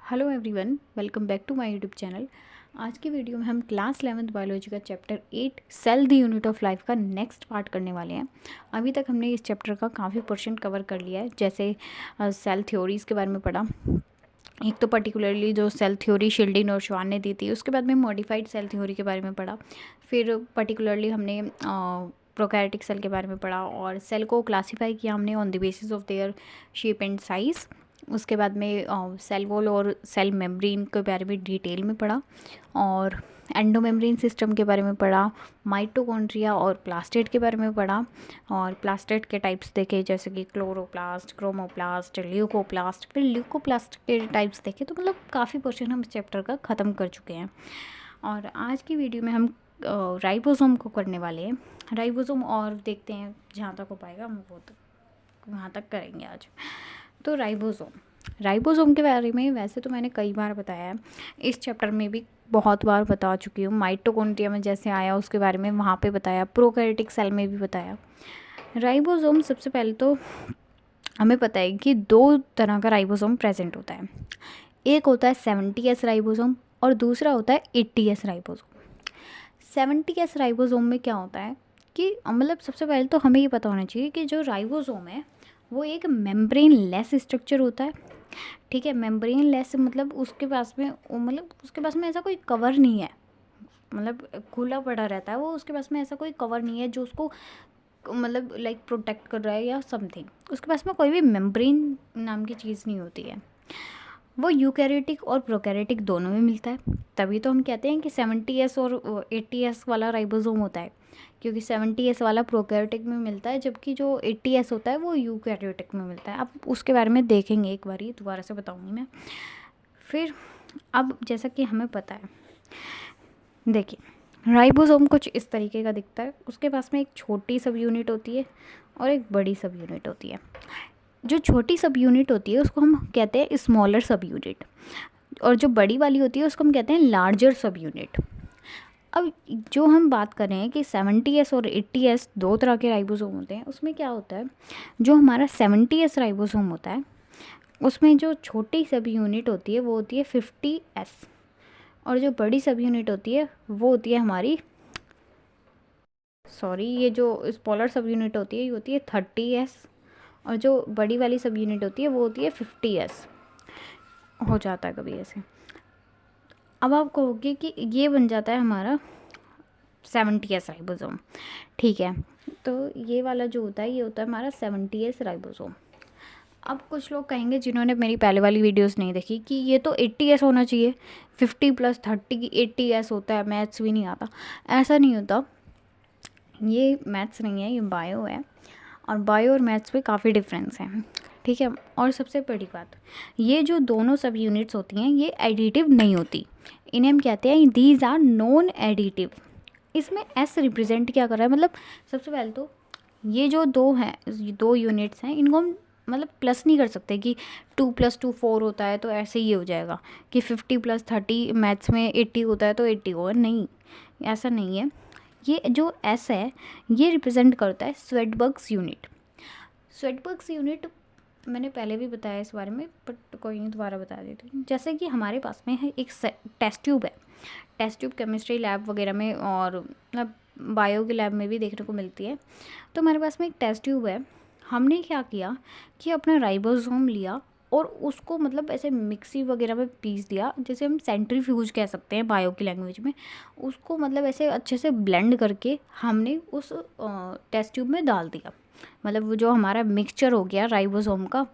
Hello everyone, welcome back to my YouTube channel. आज की video में हम क्लास 11th बायोलॉजी का chapter 8 cell the unit of life का नेक्स्ट पार्ट करने वाले हैं। अभी तक हमने इस चैप्टर का काफ़ी पोर्शन कवर कर लिया है, जैसे सेल थ्योरीज़ के बारे में पढ़ा। एक तो पर्टिकुलरली जो सेल थ्योरी शिल्डिन और श्वान ने दी थी, उसके बाद में मॉडिफाइड सेल थ्योरी के बारे में पढ़ा। फिर पर्टिकुलरली हमने प्रोकैरियोटिक सेल के बारे में पढ़ा और सेल को क्लासीफाई किया हमने on the basis of their shape and size. उसके बाद में सेल वॉल और सेल मेम्ब्रेन के बारे में डिटेल में पढ़ा और एंडोमेम्ब्रेन सिस्टम के बारे में पढ़ा, माइटोकॉन्ड्रिया और प्लास्टेड के बारे में पढ़ा और प्लास्टेड के टाइप्स देखे, जैसे कि क्लोरोप्लास्ट, क्रोमोप्लास्ट, ल्यूकोप्लास्ट। फिर ल्यूकोप्लास्ट के टाइप्स देखे, तो मतलब काफ़ी पोर्शन हम इस चैप्टर का ख़त्म कर चुके हैं। और आज की वीडियो में हम राइबोसोम को करने वाले हैं। राइबोसोम और देखते हैं जहाँ तक हो पाएगा हम वो तक वहाँ तक करेंगे आज। तो राइबोसोम के बारे में वैसे तो मैंने कई बार बताया है, इस चैप्टर में भी बहुत बार बता चुकी हूँ। माइटोकॉन्ड्रिया में जैसे आया उसके बारे में वहाँ पे बताया, प्रोकैरियोटिक सेल में भी बताया। राइबोसोम सबसे पहले तो हमें पता है कि दो तरह का राइबोसोम प्रेजेंट होता है। एक होता है 70S राइबोसोम और दूसरा होता है 80S राइबोसोम। 70S राइबोसोम में क्या होता है कि मतलब सबसे पहले तो हमें ये पता होना चाहिए कि जो राइबोसोम है वो एक मेम्ब्रेन लेस स्ट्रक्चर होता है। ठीक है, मेम्ब्रेन लेस मतलब उसके पास में ऐसा कोई कवर नहीं है, मतलब खुला पड़ा रहता है वो, उसके पास में ऐसा कोई कवर नहीं है जो उसको मतलब लाइक प्रोटेक्ट कर रहा है या समथिंग। उसके पास में कोई भी मेम्ब्रेन नाम की चीज़ नहीं होती है। वो यूकैरियोटिक और प्रोकैरियोटिक दोनों में मिलता है, तभी तो हम कहते हैं कि 70S और 80S वाला राइबोसोम होता है, क्योंकि 70S वाला प्रोकैरियोटिक में मिलता है जबकि जो 80S होता है वो यूकैरियोटिक में मिलता है। अब उसके बारे में देखेंगे, एक बार ही दोबारा से बताऊंगी मैं। फिर अब जैसा कि हमें पता है, देखिए राइबोसोम कुछ इस तरीके का दिखता है। उसके पास में एक छोटी सब यूनिट होती है और एक बड़ी सब यूनिट होती है। जो छोटी सब यूनिट होती है उसको हम कहते हैं स्मॉलर सब यूनिट, और जो बड़ी वाली होती है उसको हम कहते हैं लार्जर सब यूनिट। अब जो हम बात कर रहे हैं कि 70S और 80S दो तरह के राइबोसोम होते हैं, उसमें क्या होता है, जो हमारा 70S राइबोसोम होता है उसमें जो छोटी सब यूनिट होती है वो होती है 50S, और जो बड़ी सब यूनिट होती है वो होती है हमारी ये जो स्मॉलर सब यूनिट होती है ये होती है 30S, और जो बड़ी वाली सब यूनिट होती है वो होती है 50S। हो जाता है कभी ऐसे। अब आप कहोगे कि ये बन जाता है हमारा 70S राइबोसोम। ठीक है, तो ये वाला जो होता है ये होता है हमारा 70S राइबोसोम। अब कुछ लोग कहेंगे जिन्होंने मेरी पहले वाली वीडियोस नहीं देखी कि ये तो 80S होना चाहिए, 50 + 30 80S होता है, मैथ्स भी नहीं आता। ऐसा नहीं होता, ये मैथ्स नहीं है, ये बायो है, और बायो और मैथ्स में काफ़ी डिफरेंस है। ठीक है, और सबसे बड़ी बात, ये जो दोनों सब यूनिट्स होती हैं ये एडिटिव नहीं होती। इन्हें हम कहते हैं दीज आर नॉन एडिटिव। इसमें एस रिप्रेजेंट क्या कर रहा है, मतलब सबसे पहले तो ये जो दो यूनिट्स हैं इनको हम मतलब प्लस नहीं कर सकते कि 2 + 2 4 होता है तो ऐसे ही हो जाएगा, कि 50 + 30 मैथ्स में 80 होता है तो 80 होगा, नहीं, ऐसा नहीं है। ये जो एस है ये रिप्रेजेंट करता है स्वेडबर्ग्स यूनिट। स्वेडबर्ग्स यूनिट मैंने पहले भी बताया इस बारे में, बट कोई नहीं, दोबारा बता देती हूँ। जैसे कि हमारे पास में है एक टेस्ट ट्यूब है, टेस्ट ट्यूब केमिस्ट्री लैब वगैरह में और मतलब बायो के लैब में भी देखने को मिलती है। तो हमारे पास में एक टेस्ट ट्यूब है। हमने क्या किया कि अपना राइबोसोम लिया और उसको मतलब ऐसे मिक्सी वगैरह में पीस दिया, जैसे हम सेंट्रीफ्यूज कह सकते हैं बायो की लैंग्वेज में। उसको मतलब ऐसे अच्छे से ब्लेंड करके हमने उस टेस्ट ट्यूब में डाल दिया। मतलब वो जो हमारा मिक्सचर हो गया राइबोसोम का,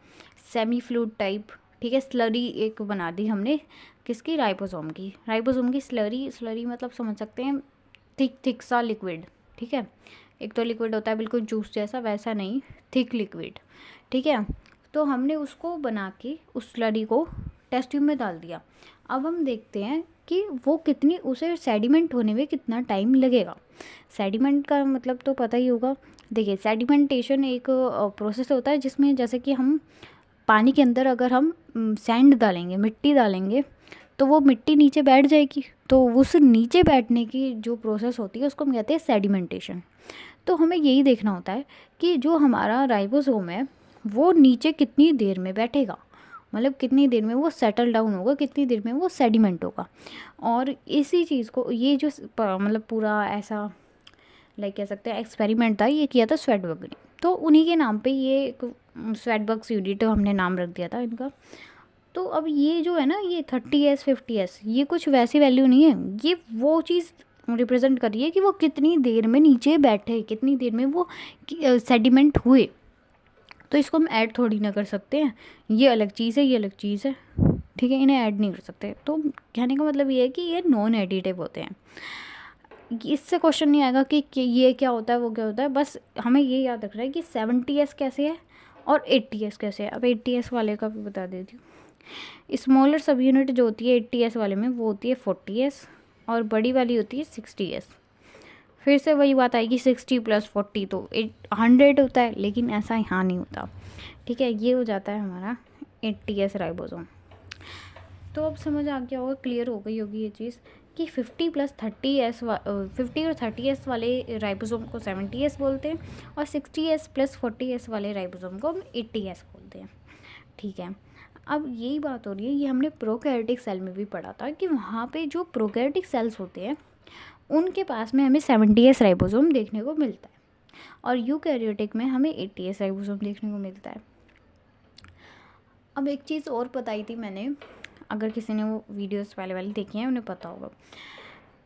सेमी फ्लूइड टाइप। ठीक है, स्लरी एक बना दी हमने, किसकी, राइबोसोम की स्लरी मतलब समझ सकते हैं, थिक सा लिक्विड। ठीक है, एक तो लिक्विड होता है बिल्कुल जूस जैसा, वैसा नहीं, थिक लिक्विड। ठीक है, तो हमने उसको बना के उस स्लरी को टेस्ट ट्यूब में डाल दिया। अब हम देखते हैं कि वो कितनी, उसे सेडिमेंट होने में कितना टाइम लगेगा। सेडिमेंट का मतलब तो पता ही होगा। देखिए, सेडिमेंटेशन एक प्रोसेस होता है जिसमें जैसे कि हम पानी के अंदर अगर हम सैंड डालेंगे, मिट्टी डालेंगे, तो वो मिट्टी नीचे बैठ जाएगी। तो उस नीचे बैठने की जो प्रोसेस होती है उसको हम कहते हैं सेडिमेंटेशन। तो हमें यही देखना होता है कि जो हमारा राइबोसोम है वो नीचे कितनी देर में बैठेगा, मतलब कितनी देर में वो सेटल डाउन होगा, कितनी देर में वो सेडिमेंट होगा। और इसी चीज़ को ये जो मतलब पूरा ऐसा लाइक कह सकते हैं एक्सपेरिमेंट था, ये किया था स्वेडबर्ग ने। तो उन्हीं के नाम पे ये स्वेडबर्ग्स यूनिट हमने नाम रख दिया था इनका। तो अब ये जो है ना, ये 30s 50s ये कुछ वैसी वैल्यू नहीं है, ये वो चीज़ रिप्रेजेंट कर रही है कि वो कितनी देर में नीचे बैठे, कितनी देर में वो सेडिमेंट हुए। तो इसको हम ऐड थोड़ी ना कर सकते हैं, ये अलग चीज़ है, ये अलग चीज़ है, ठीक है, इन्हें ऐड नहीं कर सकते। तो कहने का मतलब ये है कि ये नॉन एडिटिव होते हैं। इससे क्वेश्चन नहीं आएगा कि ये क्या होता है, वो क्या होता है, बस हमें ये याद रखना है कि 70s कैसे है और 80s कैसे है। अब 80s वाले का भी बता देती हूँ। स्मॉलर सब यूनिट जो होती है 80s वाले में, वो होती है 40s, और बड़ी वाली होती है 60s। फिर से वही बात आएगी 60 + 40 तो 100 होता है, लेकिन ऐसा यहाँ नहीं होता, ठीक है। ये हो जाता है हमारा 80s राइबोसोम। तो अब समझ आ गया होगा, क्लियर हो गई होगी ये चीज़ कि 50 + 30s 50 और 30s वाले राइबोसोम को 70s बोलते हैं, और 60s + 40s वाले राइबोसोम को हम 80s बोलते हैं, ठीक है। अब यही बात हो रही है, ये हमने प्रोकैरियोटिक सेल में भी पढ़ा था कि वहाँ पे जो प्रोकैरियोटिक सेल्स होते हैं उनके पास में हमें 70s राइबोसोम देखने को मिलता है, और यूकैरियोटिक में हमें 80s राइबोसोम देखने को मिलता है। अब एक चीज़ और बताई थी मैंने, अगर किसी ने वो वीडियोस पहले वाली देखी हैं उन्हें पता होगा,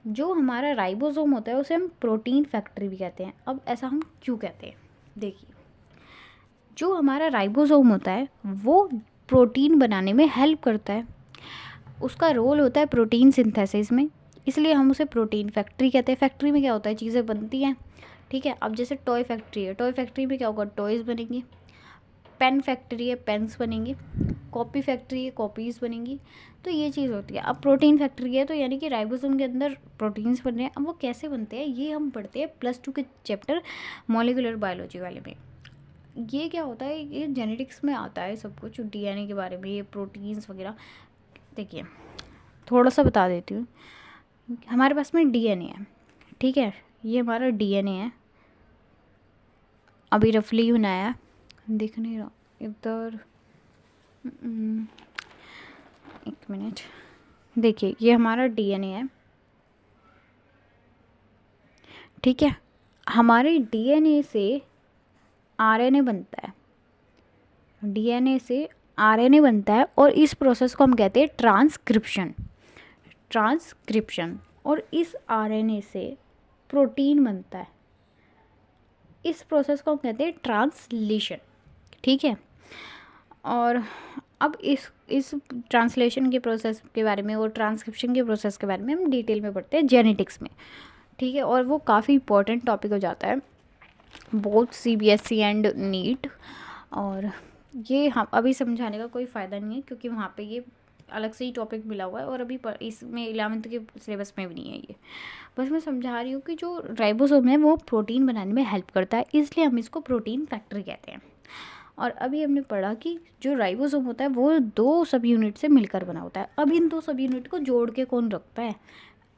जो हमारा राइबोसोम होता है उसे हम प्रोटीन फैक्ट्री भी कहते हैं। अब ऐसा हम क्यों कहते हैं, देखिए, जो हमारा राइबोसोम होता है वो प्रोटीन बनाने में हेल्प करता है, उसका रोल होता है प्रोटीन सिंथेसिस में, इसलिए हम उसे प्रोटीन फैक्ट्री कहते हैं। फैक्ट्री में क्या होता है, चीज़ें बनती हैं, ठीक है। अब जैसे टॉय फैक्ट्री है, टॉय फैक्ट्री में क्या होगा, टॉयज़ बनेंगी। पेन फैक्ट्री है, पेन्स बनेंगी। कॉपी फैक्ट्री है, कॉपीज़ बनेंगी। तो ये चीज़ होती है। अब प्रोटीन फैक्ट्री है तो यानी कि राइबोसोम के अंदर प्रोटीन्स बन रहे हैं। अब वो कैसे बनते हैं, ये हम पढ़ते हैं +2 के चैप्टर मॉलिक्यूलर बायोलॉजी वाले में। ये क्या होता है, ये जेनेटिक्स में आता है सब कुछ, डीएनए के बारे में, ये प्रोटीन्स वगैरह। देखिए थोड़ा सा बता देती हूँ। हमारे पास में डीएनए है, ठीक है, ये हमारा डीएनए है, अभी रफली बनाया है, दिख नहीं रहा इधर, एक मिनट, देखिए ये हमारा डीएनए है, ठीक है। हमारे डीएनए से आरएनए बनता है, डीएनए से आरएनए बनता है, और इस प्रोसेस को हम कहते हैं ट्रांसक्रिप्शन। और इस आरएनए से प्रोटीन बनता है, इस प्रोसेस को हम कहते हैं ट्रांसलेशन, ठीक है। और अब इस ट्रांसलेशन के प्रोसेस के बारे में और ट्रांसक्रिप्शन के प्रोसेस के बारे में हम डिटेल में पढ़ते हैं जेनेटिक्स में, ठीक है। और वो काफ़ी इंपॉर्टेंट टॉपिक हो जाता है बोथ सीबीएसई एंड नीट, और ये हम अभी समझाने का कोई फ़ायदा नहीं है क्योंकि वहाँ पे ये अलग से ही टॉपिक मिला हुआ है, और अभी इसमें 11th के सिलेबस में भी नहीं है ये। बस मैं समझा रही हूँ कि जो राइबोसोम है वो प्रोटीन बनाने में हेल्प करता है, इसलिए हम इसको प्रोटीन फैक्ट्री कहते हैं। और अभी हमने पढ़ा कि जो राइबोसोम होता है वो 2 सब यूनिट से मिलकर बना होता है। अब इन 2 सब यूनिट को जोड़ के कौन रखता है,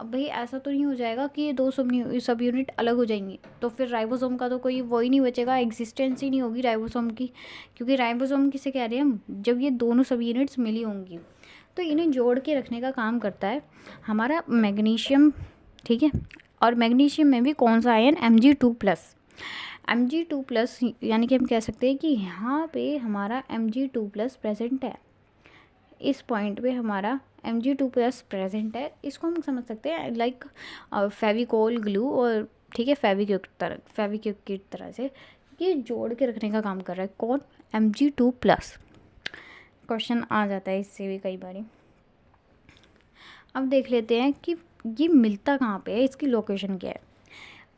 अब भाई ऐसा तो नहीं हो जाएगा कि ये 2 सब यूनिट अलग हो जाएंगी, तो फिर राइबोसोम का तो कोई वो ही नहीं बचेगा, एग्जिस्टेंस ही नहीं होगी राइबोसोम की। क्योंकि राइबोसोम किसे कह रहे हैं हम, जब ये दोनों सब यूनिट्स मिली होंगी, तो इन्हें जोड़ के रखने का काम करता है हमारा मैग्नीशियम, ठीक है। और मैग्नीशियम में भी कौन सा आयन, Mg2+। Mg2+, यानी कि हम कह सकते हैं कि यहाँ पे हमारा Mg2+ प्रेजेंट है, इस पॉइंट पे हमारा Mg2+ प्रेजेंट है। इसको हम समझ सकते हैं लाइक फेविकोल ग्लू, और ठीक है, फेविक्विक की तरह से ये जोड़ के रखने का काम कर रहा है कौन, Mg2+। क्वेश्चन आ जाता है इससे भी कई बार। अब देख लेते हैं कि ये मिलता कहाँ पे है, इसकी लोकेशन क्या है।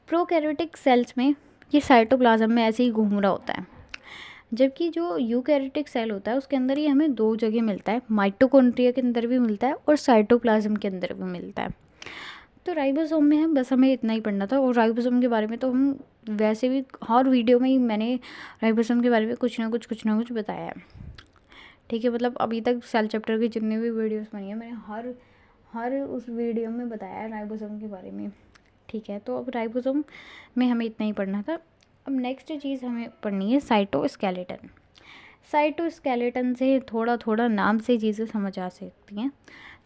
प्रोकैरियोटिक सेल्स में ये साइटोप्लाज्म में ऐसे ही घूम रहा होता है, जबकि जो यूकैरियोटिक सेल होता है उसके अंदर ये हमें 2 जगह मिलता है, माइटोकॉन्ड्रिया के अंदर भी मिलता है और साइटोप्लाज्म के अंदर भी मिलता है। तो राइबोसोम में है, बस हमें इतना ही पढ़ना था। और राइबोसोम के बारे में तो हम वैसे भी हर वीडियो में ही मैंने राइबोसोम के बारे में कुछ ना कुछ बताया है, ठीक है। मतलब अभी तक सेल चैप्टर की जितने भी वीडियोस बनी है मैंने हर उस वीडियो में बताया है राइबोसोम के बारे में, ठीक है। तो अब राइबोसोम में हमें इतना ही पढ़ना था। अब नेक्स्ट चीज़ हमें पढ़नी है साइटोस्केलेटन। साइटोस्केलेटन से थोड़ा थोड़ा नाम से चीज़ें समझ आ सकती हैं।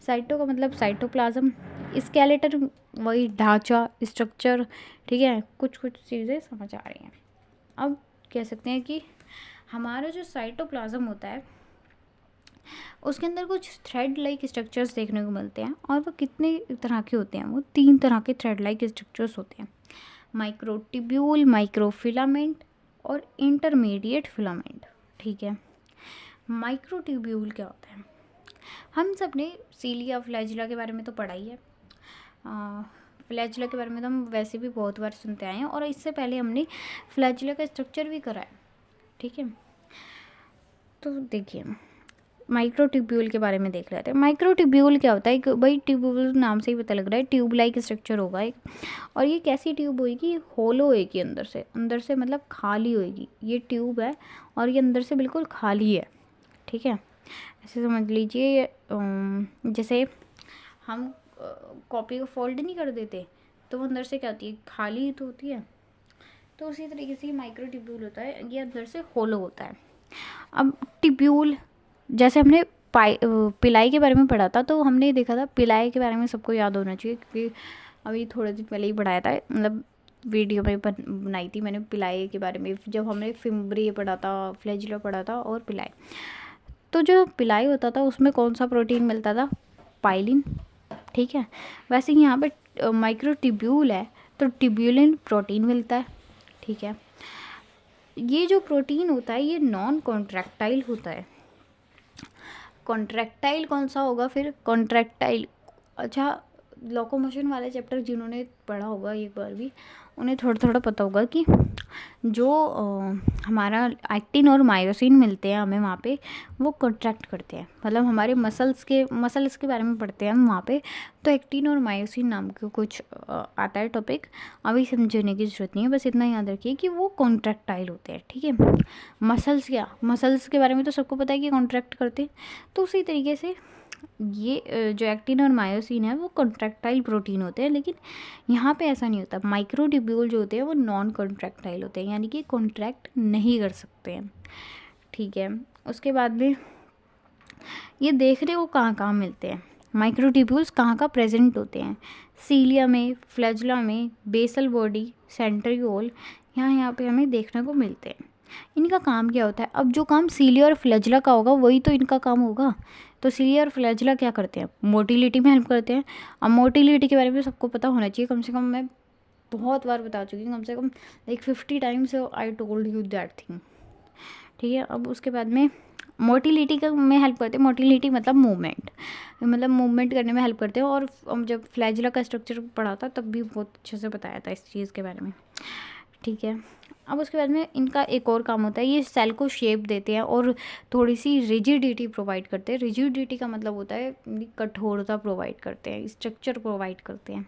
साइटो का मतलब साइटोप्लाज्म, स्केलेटन वही ढांचा, स्ट्रक्चर, ठीक है, कुछ कुछ चीज़ें समझ आ रही हैं। अब कह सकते हैं कि हमारा जो साइटोप्लाज्म होता है उसके अंदर कुछ थ्रेड लाइक स्ट्रक्चर्स देखने को मिलते हैं, और वो कितने तरह के होते हैं, वो 3 तरह के थ्रेड लाइक स्ट्रक्चर्स होते हैं, माइक्रोट्यूब्यूल, माइक्रोफिलामेंट और इंटरमीडिएट फिलामेंट, ठीक है। माइक्रोट्यूब्यूल क्या होता है? हम सब ने सीलिया फ्लैजिला के बारे में तो पढ़ा ही है। फ्लैजिला के बारे में तो हम वैसे भी बहुत बार सुनते आए हैं, और इससे पहले हमने फ्लैजिला का स्ट्रक्चर भी करा है, ठीक है। तो देखिए, माइक्रोट्यूब्यूल के बारे में देख रहे थे। माइक्रोट्यूब्यूल क्या होता है कि भाई ट्यूब्यूल नाम से ही पता लग रहा है, ट्यूब लाइक स्ट्रक्चर होगा एक, और ये कैसी ट्यूब होएगी? होलो होएगी, अंदर से मतलब खाली होएगी। ये ट्यूब है और ये अंदर से बिल्कुल खाली है, ठीक है। ऐसे समझ लीजिए जैसे हम कॉपी को फोल्ड नहीं कर देते तो वो अंदर से क्या होती है? खाली तो होती है। तो उसी तरीके से ये माइक्रोट्यूब्यूल होता है, ये अंदर से होलो होता है। अब ट्यूब्यूल, जैसे हमने पिलाई के बारे में पढ़ा था, तो हमने देखा था पिलाई के बारे में सबको याद होना चाहिए, क्योंकि अभी थोड़े दिन पहले ही पढ़ाया था, मतलब वीडियो में बनाई थी मैंने पिलाई के बारे में, जब हमने फिम्ब्री पढ़ा था, फ्लैजिला पढ़ा था और पिलाई। तो जो पिलाई होता था उसमें कौन सा प्रोटीन मिलता था? पाइलिन, ठीक है। वैसे यहाँ पे माइक्रोट्यूब्यूल है तो ट्यूब्यूलिन प्रोटीन मिलता है, ठीक है। ये जो प्रोटीन होता है ये नॉन कॉन्ट्रैक्टाइल होता है। कॉन्ट्रैक्टाइल कौन सा होगा फिर? कॉन्ट्रैक्टाइल, अच्छा, लोकोमोशन वाले चैप्टर जिन्होंने पढ़ा होगा एक बार भी, उन्हें थोड़ा थोड़ा पता होगा कि जो हमारा एक्टिन और मायोसिन मिलते हैं हमें वहाँ पे, वो कॉन्ट्रैक्ट करते हैं, मतलब हमारे मसल्स के बारे में पढ़ते हैं हम वहाँ पे। तो एक्टिन और मायोसिन नाम के कुछ आता है टॉपिक, अभी समझने की ज़रूरत नहीं है, बस इतना याद रखिए कि वो कॉन्ट्रैक्टाइल होते हैं, ठीक है। मसल्स के बारे में तो सबको पता है कि कॉन्ट्रैक्ट करते हैं। तो उसी तरीके से ये जो एक्टिन और मायोसिन है वो कॉन्ट्रैक्टाइल प्रोटीन होते हैं, लेकिन यहाँ पे ऐसा नहीं होता। माइक्रोट्यूब्यूल जो होते हैं वो नॉन कॉन्ट्रैक्टाइल होते हैं, यानी कि कॉन्ट्रैक्ट नहीं कर सकते हैं, ठीक है। उसके बाद में ये देख रहे हो कहाँ कहाँ मिलते हैं माइक्रोट्यूब्यूल्स, कहाँ कहाँ प्रेजेंट होते हैं? सीलिया में, फ्लैजिला में, बेसल बॉडी, सेंट्रियोल, यहाँ पे हमें देखने को मिलते हैं। इनका काम क्या होता है? अब जो काम सीलिया और फ्लैजिला का होगा वही तो इनका काम होगा। तो सीलिया और फ्लैजिला क्या करते हैं? मोटिलिटी में हेल्प करते हैं। अब मोटिलिटी के बारे में सबको पता होना चाहिए, कम से कम मैं बहुत बार बता चुकी हूँ, कम से कम like 50 times I told you that thing, ठीक है। अब उसके बाद में मोटिलिटी का में हेल्प करते हैं। मोटिलिटी मतलब मूवमेंट करने में हेल्प करते हैं। और जब फ्लैजिला का स्ट्रक्चर पढ़ा था तब भी बहुत अच्छे से बताया था इस चीज़ के बारे में, ठीक है। अब उसके बाद में इनका एक और काम होता है, ये सेल को शेप देते हैं और थोड़ी सी रिजिडिटी प्रोवाइड करते हैं। रिजिडिटी का मतलब होता है कठोरता प्रोवाइड करते हैं, स्ट्रक्चर प्रोवाइड करते हैं।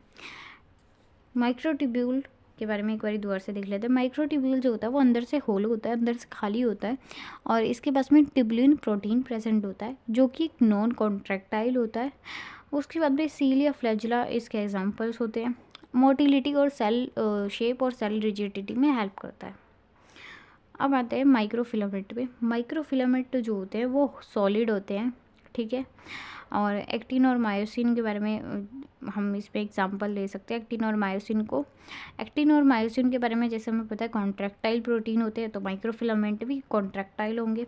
माइक्रोट्यूब्यूल के बारे में एक बार दोबारा से देख लेते हैं। माइक्रोट्यूब्यूल जो होता है वो अंदर से होल होता है, अंदर से खाली होता है, और इसके पास में ट्यूबुलिन प्रोटीन प्रेजेंट होता है जो कि नॉन कॉन्ट्रैक्टाइल होता है। उसके बाद में सील या फ्लैजिला इसके एग्जाम्पल्स होते हैं। मोटिलिटी और सेल शेप और सेल रिजिडिटी में हेल्प करता है। अब आते हैं माइक्रोफिलामेंट पे। माइक्रोफिलामेंट जो होते हैं वो सॉलिड होते हैं, ठीक है। और एक्टिन और मायोसिन के बारे में हम इस पे एग्जांपल ले सकते हैं। एक्टिन और मायोसिन के बारे में जैसे हमें पता है कॉन्ट्रैक्टाइल प्रोटीन होते हैं, तो माइक्रोफिलामेंट भी कॉन्ट्रैक्टाइल होंगे।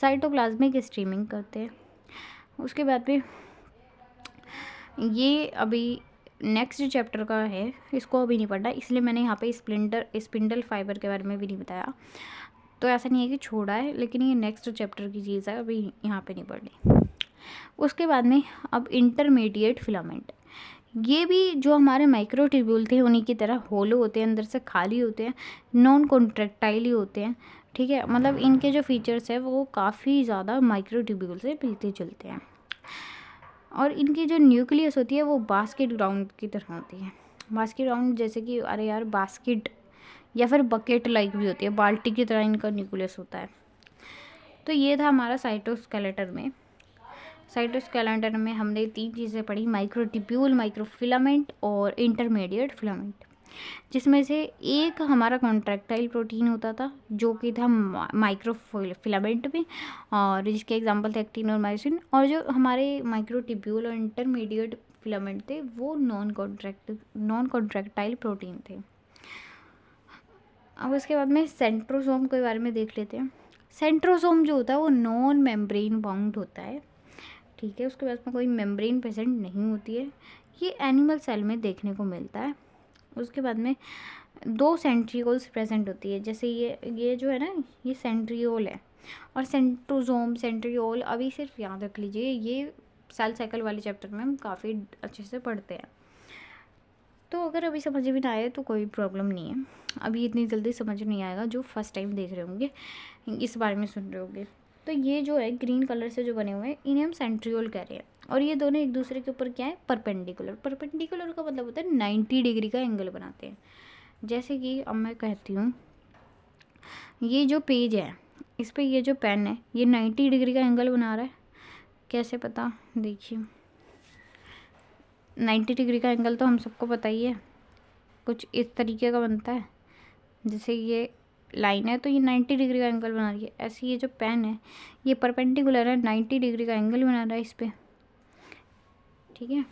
साइटोप्लाज्मिक स्ट्रीमिंग करते हैं। उसके बाद में ये अभी नेक्स्ट चैप्टर का है, इसको अभी नहीं पढ़ना, इसलिए मैंने यहाँ पे स्पिंडल फाइबर के बारे में भी नहीं बताया। तो ऐसा नहीं है कि छोड़ा है, लेकिन ये नेक्स्ट चैप्टर की चीज़ है, अभी यहाँ पे नहीं पढ़नी। उसके बाद में अब इंटरमीडिएट फिलामेंट, ये भी जो हमारे माइक्रोट्यूब्यूल थे उन्हीं की तरह होलो होते हैं, अंदर से खाली होते हैं, नॉन कॉन्ट्रैक्टाइल ही होते हैं, ठीक है। मतलब इनके जो फीचर्स है वो काफ़ी ज़्यादा माइक्रोट्यूब्यूल से मिलते जुलते हैं। और इनकी जो न्यूक्लियस होती है वो बास्केट ग्राउंड की तरह होती है। बास्केट ग्राउंड जैसे कि अरे यार बास्केट या फिर बकेट लाइक भी होती है, बाल्टी की तरह इनका न्यूक्लियस होता है। तो ये था हमारा साइटोस्केलेटन में हमने 3 चीज़ें पढ़ी, माइक्रोट्यूब्यूल, माइक्रोफिलामेंट और इंटरमीडिएट फिलामेंट। जिसमें से एक हमारा कॉन्ट्रैक्टाइल प्रोटीन होता था जो कि था माइक्रो फिलामेंट में, और जिसके एग्जांपल थे एक्टिन और मायोसिन, और जो हमारे माइक्रोट्यूब्यूल और इंटरमीडिएट फिलामेंट थे वो नॉन कॉन्ट्रैक्टाइल प्रोटीन थे। अब उसके बाद में सेंट्रोसोम के बारे में देख लेते हैं। सेंट्रोसोम जो होता है वो नॉन मेम्ब्रेन बाउंड होता है, ठीक है, उसके पास में कोई मेम्ब्रेन प्रेजेंट नहीं होती है। ये एनिमल सेल में देखने को मिलता है। उसके बाद में 2 सेंट्रियोल्स प्रेजेंट होती है, जैसे ये जो है ना, ये सेंट्रियोल है, और सेंट्रोसोम सेंट्रियोल अभी सिर्फ याद रख लीजिए, ये सेल साइकिल वाले चैप्टर में हम काफ़ी अच्छे से पढ़ते हैं। तो अगर अभी समझ में ना आए तो कोई प्रॉब्लम नहीं है, अभी इतनी जल्दी समझ नहीं आएगा। जो फर्स्ट टाइम देख रहे होंगे, इस बारे में सुन रहे होंगे, तो ये जो है ग्रीन कलर से जो बने हुए हैं इन्हें हम सेंट्रियोल कह रहे हैं। और ये दोनों एक दूसरे के ऊपर क्या है, परपेंडिकुलर। परपेंडिकुलर का मतलब होता है 90 डिग्री का एंगल बनाते हैं। जैसे कि अब मैं कहती हूँ, ये जो पेज है इस पर ये जो पेन है ये 90 डिग्री का एंगल बना रहा है। कैसे पता, देखिए 90 डिग्री का एंगल तो हम सबको पता ही है, कुछ इस तरीके का बनता है। जैसे ये लाइन है तो ये 90 डिग्री का एंगल बना रही है, ऐसे ये जो पेन है ये परपेंडिकुलर है, 90 डिग्री का एंगल बना रहा है इस पर, ठीक है।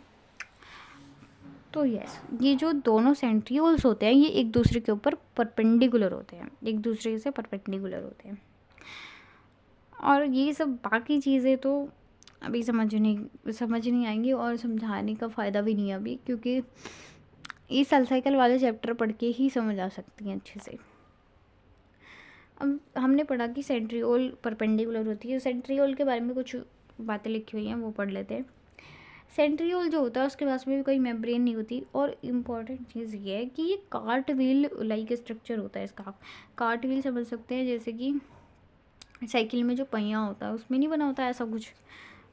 तो यस, ये जो दोनों सेंट्रियोल्स होते हैं ये एक दूसरे के ऊपर परपेंडिकुलर होते हैं, एक दूसरे से परपेंडिकुलर होते हैं। और ये सब बाकी चीज़ें तो अभी समझ नहीं आएंगी, और समझाने का फ़ायदा भी नहीं है अभी, क्योंकि ये सेल साइकिल वाले चैप्टर पढ़ के ही समझ आ सकती हैं अच्छे से। अब हमने पढ़ा कि सेंट्रियोल परपेंडिकुलर होती है। सेंट्रियोल के बारे में कुछ बातें लिखी हुई हैं, वो पढ़ लेते हैं। सेंट्रियोल जो होता है उसके पास में भी कोई मेम्ब्रेन नहीं होती, और इम्पॉर्टेंट चीज़ ये है कि ये कार्ट व्हील लाइक स्ट्रक्चर होता है इसका। कार्ट व्हील समझ सकते हैं, जैसे कि साइकिल में जो पहिया होता है उसमें नहीं बना होता है ऐसा कुछ,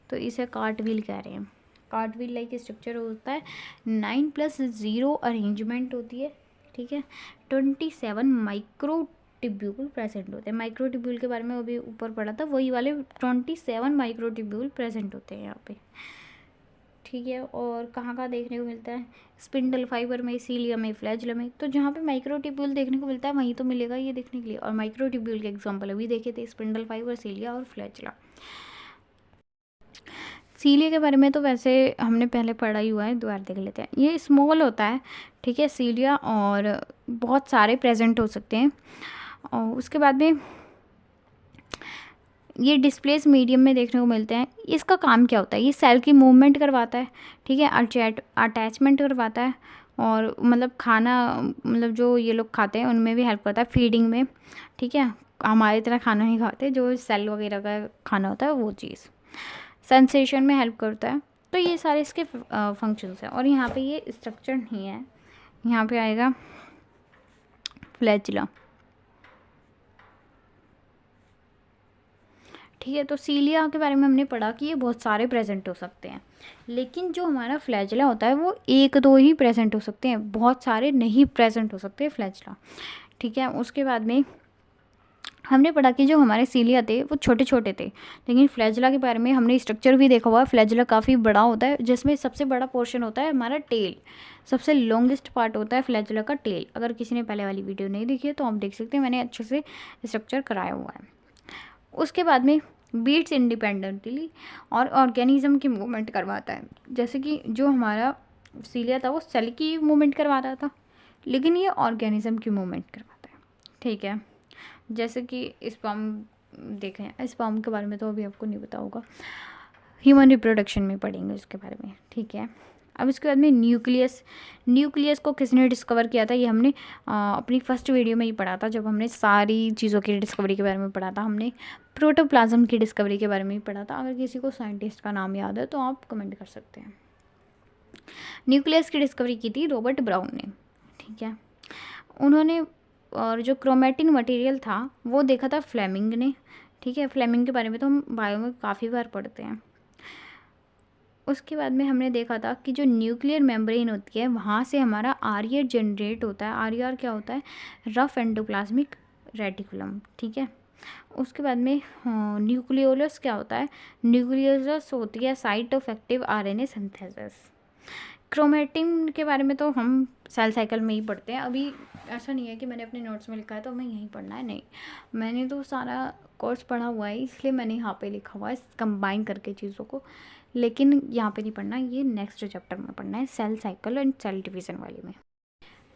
तो इसे कार्ट व्हील कह रहे हैं। कार्ट व्हील लाइक स्ट्रक्चर होता है, 9+0 अरेंजमेंट होती है, ठीक है। 27 माइक्रोट्यूब्यूल प्रेजेंट होते हैं। माइक्रोट्यूब्यूल के बारे में अभी ऊपर पढ़ा था, वही वाले 27 माइक्रोट्यूब्यूल प्रेजेंट होते हैं यहाँ पे, ठीक है। और कहाँ देखने को मिलता है, स्पिंडल फाइबर में, सीलिया में, फ्लैजिला में। तो जहाँ पे माइक्रोट्यूब्यूल देखने को मिलता है वहीं तो मिलेगा ये देखने के लिए। और माइक्रोट्यूब्यूल के एग्जांपल अभी देखे थे, स्पिंडल फाइबर, सीलिया और फ्लैजिला। सीलिया के बारे में तो वैसे हमने पहले पढ़ा ही हुआ है, दोबारा देख लेते हैं। ये स्मॉल होता है, ठीक है, सीलिया, और बहुत सारे प्रेजेंट हो सकते हैं। और उसके बाद में ये डिस्प्लेस मीडियम में देखने को मिलते हैं। इसका काम क्या होता है, ये सेल की मूवमेंट करवाता है, ठीक है, अटैचमेंट करवाता है, और मतलब खाना, मतलब जो ये लोग खाते हैं उनमें भी हेल्प करता है, फीडिंग में, ठीक है। हमारी तरह खाना नहीं खाते, जो सेल वगैरह का खाना होता है वो चीज़, सेंसेशन में हेल्प करता है। तो ये सारे इसके फंक्शंस हैं। और यहाँ पे ये स्ट्रक्चर नहीं है, यहाँ पे आएगा फ्लैजिला, ठीक है। तो सीलिया के बारे में हमने पढ़ा कि ये बहुत सारे प्रेजेंट हो सकते हैं, लेकिन जो हमारा फ्लैजिला होता है वो 1-2 ही प्रेजेंट हो सकते हैं, बहुत सारे नहीं प्रेजेंट हो सकते फ्लैजिला, ठीक है। उसके बाद में हमने पढ़ा कि जो हमारे सीलिया थे वो छोटे छोटे थे, लेकिन फ्लैजिला के बारे में हमने स्ट्रक्चर भी देखा हुआ है। फ्लैजिला काफ़ी बड़ा होता है, जिसमें सबसे बड़ा पोर्शन होता है हमारा टेल, सबसे लॉन्गेस्ट पार्ट होता है फ्लैजिला का टेल। अगर किसी ने पहले वाली वीडियो नहीं देखी है तो आप देख सकते हैं, मैंने अच्छे से स्ट्रक्चर कराया हुआ है। उसके बाद में बीट्स इंडिपेंडेंटली और ऑर्गेनिज्म की मूवमेंट करवाता है। जैसे कि जो हमारा सीलिया था वो सेल की मूवमेंट करवा रहा था, लेकिन ये ऑर्गेनिज्म की मूवमेंट करवाता है, ठीक है। जैसे कि स्पर्म देखें, स्पर्म के बारे में तो अभी आपको नहीं पता होगा, ह्यूमन रिप्रोडक्शन में पढ़ेंगे उसके बारे में, ठीक है। अब इसके बाद में न्यूक्लियस को किसने डिस्कवर किया था, ये हमने अपनी फर्स्ट वीडियो में ही पढ़ा था, जब हमने सारी चीज़ों की डिस्कवरी के बारे में पढ़ा था। हमने प्रोटोप्लाज्म की डिस्कवरी के बारे में ही पढ़ा था। अगर किसी को साइंटिस्ट का नाम याद है तो आप कमेंट कर सकते हैं। न्यूक्लियस की डिस्कवरी की थी रॉबर्ट ब्राउन ने, ठीक है, उन्होंने। और जो क्रोमेटिन मटेरियल था वो देखा था फ्लेमिंग ने, ठीक है। फ्लेमिंग के बारे में तो हम बायो में काफ़ी बार पढ़ते हैं। उसके बाद में हमने देखा था कि जो न्यूक्लियर मेम्ब्रेन होती है वहाँ से हमारा आरईआर जनरेट होता है। आरईआर क्या होता है, रफ एंडोप्लाज्मिक रेटिकुलम, ठीक है। उसके बाद में न्यूक्लियोलस क्या होता है, न्यूक्लियोलस होती है site of active RNA synthesis, chromatin के बारे में तो हम सेल साइकिल में ही पढ़ते हैं। अभी ऐसा नहीं है कि मैंने अपने नोट्स में लिखा है तो हमें यहीं पढ़ना है, नहीं, मैंने तो सारा कोर्स पढ़ा हुआ है, इसलिए मैंने यहाँ पे लिखा हुआ है कंबाइन करके चीज़ों को, लेकिन यहाँ पे नहीं पढ़ना, ये नेक्स्ट चैप्टर में पढ़ना है, cell cycle and cell division वाले में।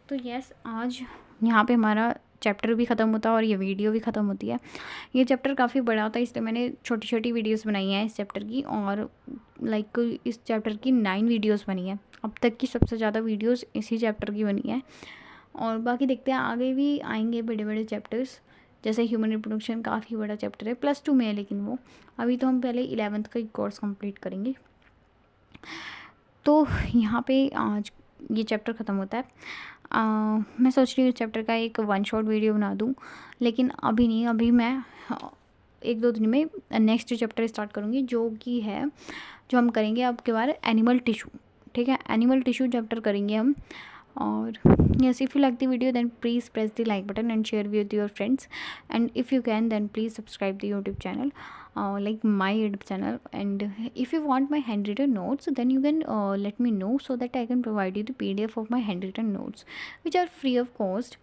तो यस, आज यहाँ पे हमारा चैप्टर भी ख़त्म होता है और ये वीडियो भी ख़त्म होती है। ये चैप्टर काफ़ी बड़ा होता है, इसलिए मैंने छोटी छोटी वीडियोस बनाई हैं इस चैप्टर की, और लाइक इस चैप्टर की 9 वीडियोस बनी है। अब तक की सबसे ज़्यादा वीडियोस इसी चैप्टर की बनी है, और बाकी देखते हैं आगे भी आएंगे बड़े बड़े चैप्टर्स। जैसे ह्यूमन रिप्रोडक्शन काफ़ी बड़ा चैप्टर है, +2 में है, लेकिन वो अभी तो हम पहले 11th का कोर्स कंप्लीट करेंगे। तो यहाँ पे आज ये चैप्टर ख़त्म होता है। मैं सोच रही हूँ इस चैप्टर का एक 1 शॉट वीडियो बना दूँ, लेकिन अभी नहीं, अभी मैं 1-2 दिन में नेक्स्ट चैप्टर स्टार्ट करूँगी, जो कि है, जो हम करेंगे अब के बारे एनिमल टिश्यू। ठीक है, एनिमल टिश्यू चैप्टर करेंगे हम। और yes, if you like the video, then please press the like button and share with your friends, and if you can, then please subscribe the YouTube channel, like my YouTube channel. And if you want my handwritten notes, then you can let me know, so that I can provide you the PDF of my handwritten notes, which are free of cost.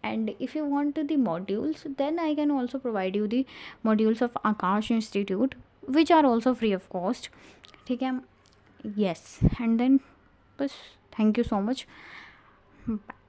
And if you want the modules, then I can also provide you the modules of Akash Institute, which are also free of cost. ठीक है, yes, and then बस, thank you so much. Bye.